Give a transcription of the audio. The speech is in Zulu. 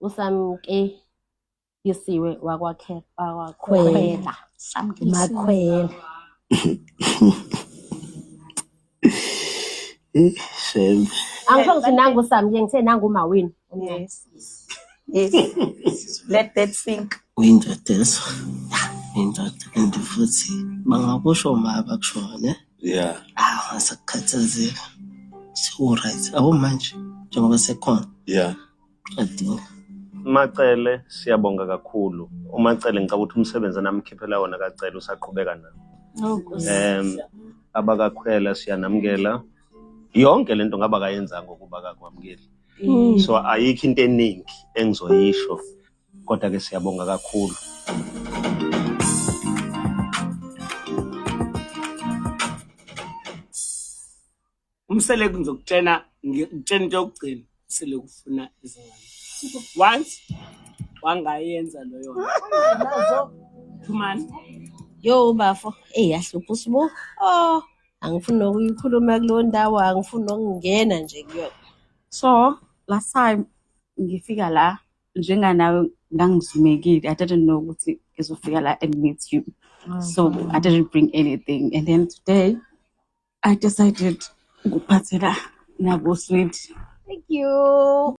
usamke yisiwe wakwakhwela makhwela. Shame. Angisho ngithi nangu usamke ngithe nangu umawini. Yes. Let that sink. Uyindodezo. Indoda and futhi bangakusho ma bakushone. Yeah. Ngasakhathazeka. So-right. Manje njengoba sekhona. Yeah. Adinga. Macele siyabonga kakhulu. Umacele ngicabanga ukuthi umsebenzi namkhiphela wona kacela usaqhubeka nawo. Abakakhwela siyanamukela. Yonke lento ngaba kayenza ngokuba kakwamukeli. So ayikho into eningi engizoyisho kodwa ke siyabonga kakhulu. Umsele ngizokutshena ngitshena into yokugcina usele kufuna izingane. Once wangayenza loyo. Thumani. Yo bafo, yahlupha usibo. Angifuni ukuyikhuluma kulo ndawo, angifuni ukungena nje kuyo. So last time ngifika la njenganawe ngangizumekile. I didn't know ukuthi ngizofika la and meet you. So I didn't bring anything, and then today I decided ukuphathela nabo sweet. Thank you.